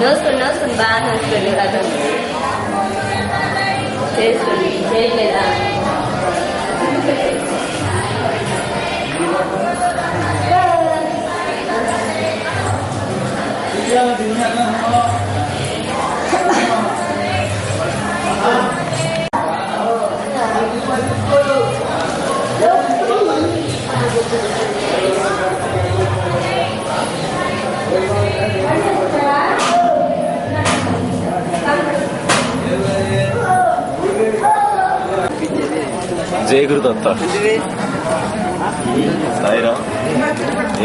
నోసుకుని బాగా నోసుకోండి కదా చేసుకోండి చేయట్లేదా జయ గురుదత్త. సాయిరా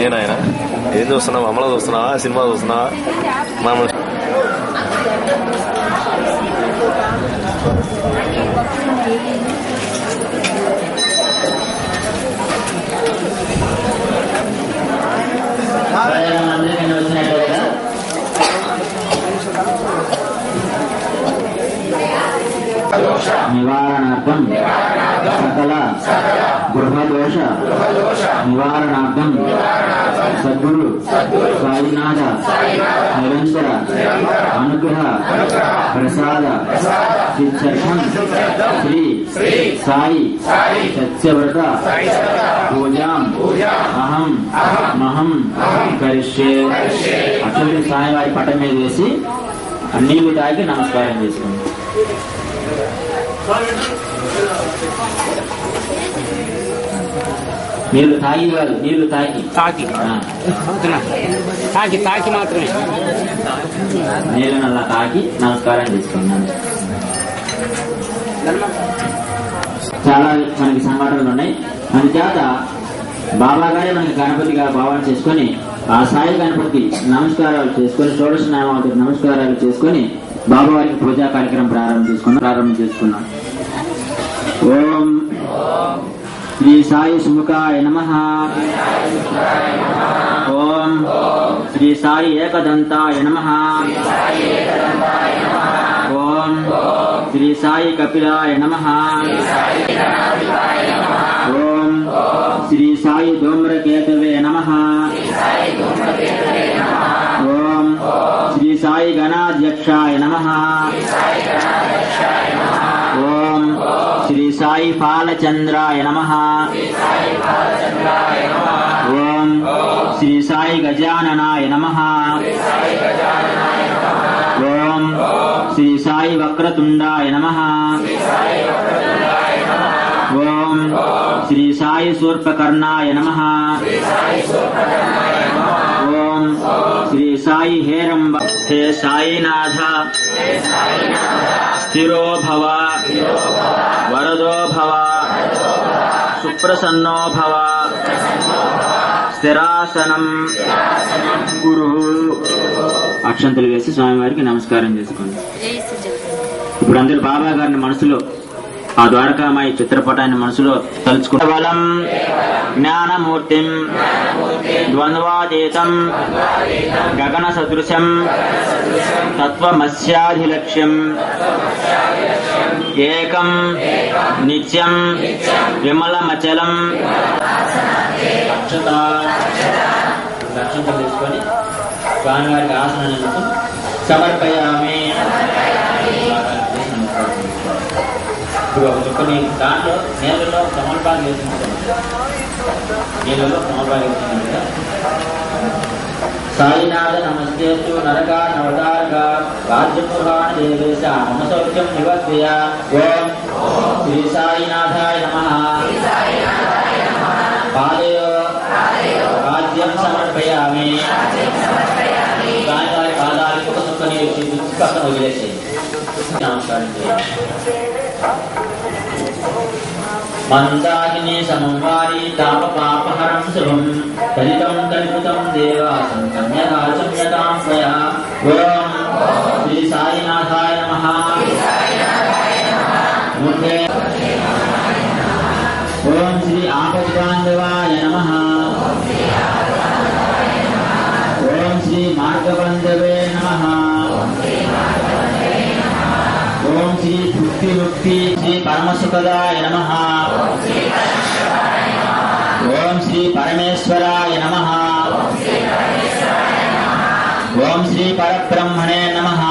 ఏనాయన ఏం చూస్తున్నావు? అమల చూస్తున్నావా? సినిమా చూస్తున్నావా? మనం నివారణార్థం సకల గృహదోష నివారణార్థం సద్గురు సాయినాథ నిరంతర అనుగ్రహ ప్రసాద సిద్ధ్యర్థం శ్రీ సాయి సత్యవ్రత పూజాం అహం కరిష్యే. అక్షర సాయి వారి పట్టం మీద వేసి నీళ్లు తాగి నమస్కారం చేసుకోండి. నీళ్లు తాగి కాదు, నీళ్లు తాకి మాత్రమే నీళ్ళని అలా తాకి నమస్కారం చేసుకున్నాను. చాలా మనకి సంఘటనలు ఉన్నాయి. అందుచేత బాబా గారే మనకి గణపతిగా భావన చేసుకొని ఆ సాయి గణపతి నమస్కారాలు చేసుకొని షోడశ నామాలతో నమస్కారాలు చేసుకొని బాబా వారికి పూజా కార్యక్రమం ప్రారంభం చేసుకున్నాం. ఓం శ్రీ సాయి సుముఖాయ నమః. ఓం శ్రీ సాయి ఏకదంతాయ నమః. ఓం శ్రీ సాయి కపిలాయ నమః. ఓం శ్రీ సాయి ధూమ్రకేతవే నమః. ఓం శ్రీ సాయి గణాధ్యక్షాయ నమః. ఓం శ్రీ సాయి ఫాలచంద్రాయ నమః. ఓం శ్రీ సాయి గజాననాయ నమః. ఓం శ్రీ సాయి వక్రతుండాయ నమః. ఓం శ్రీ సాయి శూర్పకర్ణాయ నమః. ఓం శ్రీ సాయి హేరంబ. హే సాయినాథ స్థిరో భవ వరదో భవ సుప్రసన్నో భవ స్థిరాసనం గురు. అక్షంతలు వేసి స్వామివారికి నమస్కారం చేసుకోండి. ఇప్పుడు అందరూ బాబా గారిని మనసులో ఆ ద్వారకామాయి చిత్రపటాన్ని మనసులో తలుచుకుంటే బలం జ్ఞానమూర్తిం ద్వంద్వాతీతం గగన సదృశం తత్వమస్యాధిలక్ష్యం ఏకం నిత్యం విమలమచలం. లక్ష్యంతో తీసుకొని స్వామివారికి ఆసనం సమర్పయామి. ఇప్పుడు ఒక చుక్క దాంట్లో నీళ్ళలో తమలపాకు వేసుకుంటాం. నీళ్ళలో తమలపాకు వేసుకుంటా. సాయినాథ నమస్తేస్తు నరకా నవతారక రాజ్యపురాణ దేవేశ మమ సౌఖ్యం నివర్తయ. ఓం శ్రీ సాయినాథాయ నమః. పాదయో రాజ్యం సమర్పయామి. స్వామివారి పాదాలకు ఒక చుక్క నీళ్ళు పక్కన వదిలేసి నమస్కారం చేయాలి. మందాకిని సమం తాప పాపహరం శుభం కలితం కల్పితం దేవాసం కన్యదాచమ్యతాం స్వయా. ఓం శ్రీ సాయినాథాయ నమః. ఓం శ్రీ ఆపద్బాంధవాయ నమః. ఓం శ్రీ మార్గబంధవే నమః. ఓం శ్రీ భుక్తి ముక్తి శ్రీ పరమసుఖదాయ నమః. ఓం శ్రీ పరమేశ్వరాయ నమః. ఓం శ్రీ పరబ్రహ్మణే నమః.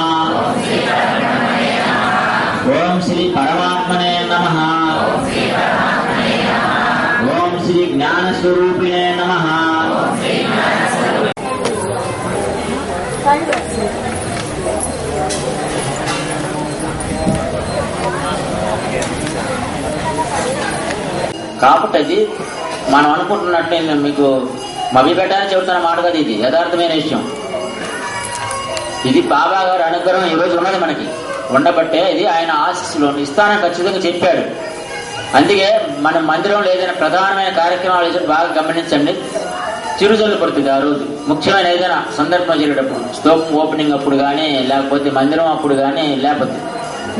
ఓం శ్రీ పరమాత్మనే నమః. ఓం శ్రీ జ్ఞానస్వరూపిణే నమః. కాబట్టి అది మనం అనుకుంటున్నట్టు మీకు మభ్యపెట్టాలని చెబుతున్న మాట కదా, ఇది యథార్థమైన విషయం. ఇది బాబా గారి అనుగ్రహం ఈ రోజు ఉన్నది మనకి ఉండబట్టే ఇది ఆయన ఆశీస్సులో ఇస్తానని ఖచ్చితంగా చెప్పాడు. అందుకే మన మందిరంలో ఏదైనా ప్రధానమైన కార్యక్రమాలు ఏదైనా బాగా గమనించండి. చిరుజల్లు పడుతుంది ఆ రోజు. ముఖ్యమైన ఏదైనా సందర్భం జరిగేటప్పుడు, స్తూపం ఓపెనింగ్ అప్పుడు కానీ, లేకపోతే మందిరం అప్పుడు కానీ, లేకపోతే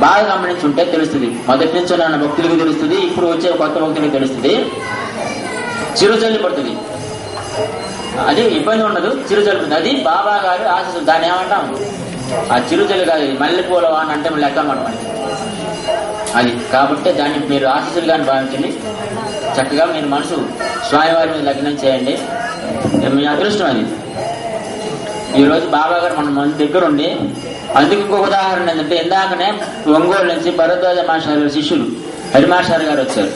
బాగా గమనించి ఉంటే తెలుస్తుంది. మొదటి నుంచి ఉన్న భక్తులకు తెలుస్తుంది, ఇప్పుడు వచ్చే కొత్త భక్తులకు తెలుస్తుంది. చిరుజల్లు పడుతుంది, అది ఇబ్బంది ఉండదు. చిరుజల్లు అది బాబా గారు ఆశీస్సు. దాన్ని ఏమంటాం? ఆ చిరుజల్లు కాదు, మల్లెపూల వాన అంటే లెక్క అన్నమాట మనకి అది. కాబట్టి దాన్ని మీరు ఆశీస్సులుగానే భావించండి. చక్కగా మీరు మనసు స్వామివారి మీద లగ్నం చేయండి. మీ అదృష్టం అది. ఈరోజు బాబా గారు మన దగ్గర ఉండి, అందుకు ఇంకొక ఉదాహరణ ఏంటంటే, ఇందాకనే ఒంగోలు నుంచి భరద్వాజ మాస్టర్ గారి శిష్యులు హరిమాస్టర్ గారు వచ్చారు.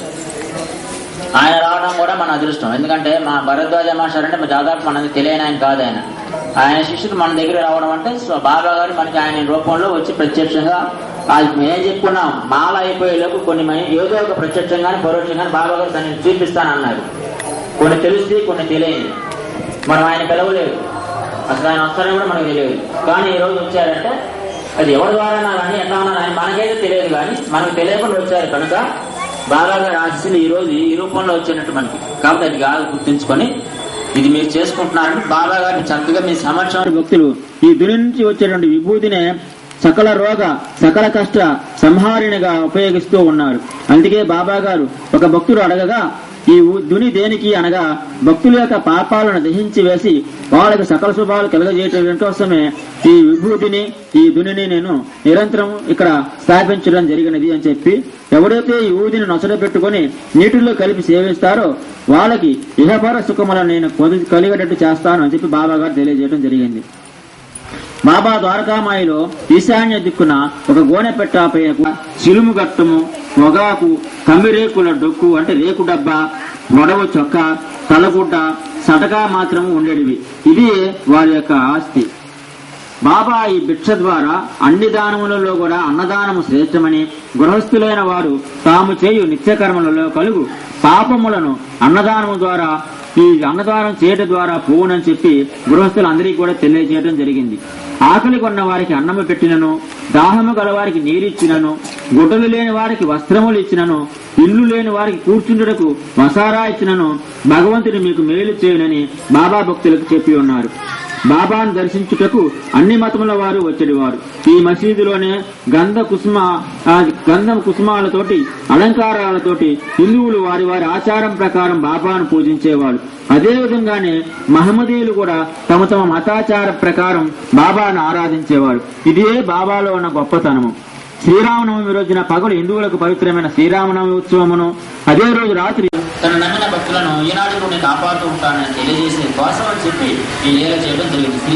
ఆయన రావడం కూడా మన అదృష్టం. ఎందుకంటే మా భరద్వాజ మాస్టర్ అంటే దాదాపు మనకి తెలియని ఆయన కాదు. ఆయన శిష్యులు మన దగ్గర రావడం అంటే బాబా గారు మనకి ఆయన రూపంలో వచ్చి ప్రత్యక్షంగా మేము చెప్పుకున్నాం. మాల అయిపోయేలోపు కొన్ని ఏదో ఒక ప్రత్యక్షంగానే పరోక్షంగానే బాబా గారు దాన్ని చూపిస్తానన్నారు. కొన్ని తెలుస్తుంది, కొన్ని తెలియదు. మనం ఆయన పిలవలేదు, అసలు ఆయన వస్తారని కూడా మనకు తెలియదు. కానీ ఈ రోజు వచ్చారంటే అది ఎవరి ద్వారా కానీ ఎట్లా ఉన్నారు ఆయన మనకైతే తెలియదు, కానీ మనకు తెలియకుండా వచ్చారు. కనుక బాబా గారి ఆశీస్సులు ఈ రోజు ఈ రూపంలో వచ్చినట్టు మనకి. కాబట్టి అది కాదు గుర్తుంచుకొని ఇది మీరు చేసుకుంటున్నారంటే బాబా గారిని చక్కగా మీ సమక్షం. భక్తులు ఈ దుని నుంచి వచ్చేటువంటి విభూతినే సకల రోగ సకల కష్ట సంహారిణిగా ఉపయోగిస్తూ ఉన్నారు. అందుకే బాబా గారు ఒక భక్తుడు అడగగా, ఈ దుని దేనికి అనగా భక్తుల యొక్క పాపాలను దహించి వేసి వాళ్ళకి సకల శుభాలు కలుగజేయటం కోసమే ఈ విభూతిని, ఈ దునిని నేను నిరంతరం ఇక్కడ స్థాపించడం జరిగినది అని చెప్పి, ఎవరైతే ఈ ఊదిని నొసలు పెట్టుకుని నీటిలో కలిపి సేవిస్తారో వాళ్ళకి ఇహపర సుఖములను నేను కలిగేటట్టు చేస్తాను అని చెప్పి బాబా గారు తెలియజేయడం జరిగింది. బాబా ద్వారకామాయిలో ఈశాన్య దిక్కున ఒక గోనె పెట్టాపై చిలుము గట్టము, పొగాకు, కమ్మిరేకుల డొక్కు అంటే రేకు డబ్బా, గొడవ చొక్క, తలగుడ్డ, సటకా మాత్రము ఉండేటివి. ఇది వారి యొక్క ఆస్తి. బాబా ఈ భిక్ష ద్వారా అన్ని దానములలో కూడా అన్నదానము శ్రేష్టమని, గృహస్థులైన వారు తాము చేయు నిత్యకర్మలలో కలుగు పాపములను అన్నదానము ద్వారా, ఈ అన్నదానం చేయడం ద్వారా పోవునని చెప్పి గృహస్థులందరికీ కూడా తెలియజేయడం జరిగింది. ఆకలి కొన్న వారికి అన్నము పెట్టినను, దాహము గల వారికి నీరిచ్చినను, గుడ్డలు లేని వారికి వస్త్రములు ఇచ్చినను, ఇల్లు లేని వారికి కూర్చుండుటకు మసారా ఇచ్చినను భగవంతుని మీకు మేలు చేయునని బాబా భక్తులకు చెప్పి ఉన్నారు. బాబాను దర్శించుటకు అన్ని మతముల వారు వచ్చేవారు. ఈ మసీదులోనే గంధం కుసుమాలతోటి అలంకారాలతోటి హిందువులు వారి వారి ఆచారం ప్రకారం బాబాను పూజించేవారు. అదే విధంగానే మహమ్మదీయులు కూడా తమ తమ మతాచార ప్రకారం బాబాను ఆరాధించేవారు. ఇదే బాబాలో ఉన్న గొప్పతనము. శ్రీరామనవమి రోజున పగలు హిందువులకు పవిత్రమైన శ్రీరామనవమి ఉత్సవమును, అదే రోజు రాత్రి తన నమ్మిన భక్తులను ఈనాడు నేను కాపాడుతూ ఉంటానని తెలియజేసే కోసం అని చెప్పి ఈ లీల చేయడం జరిగింది.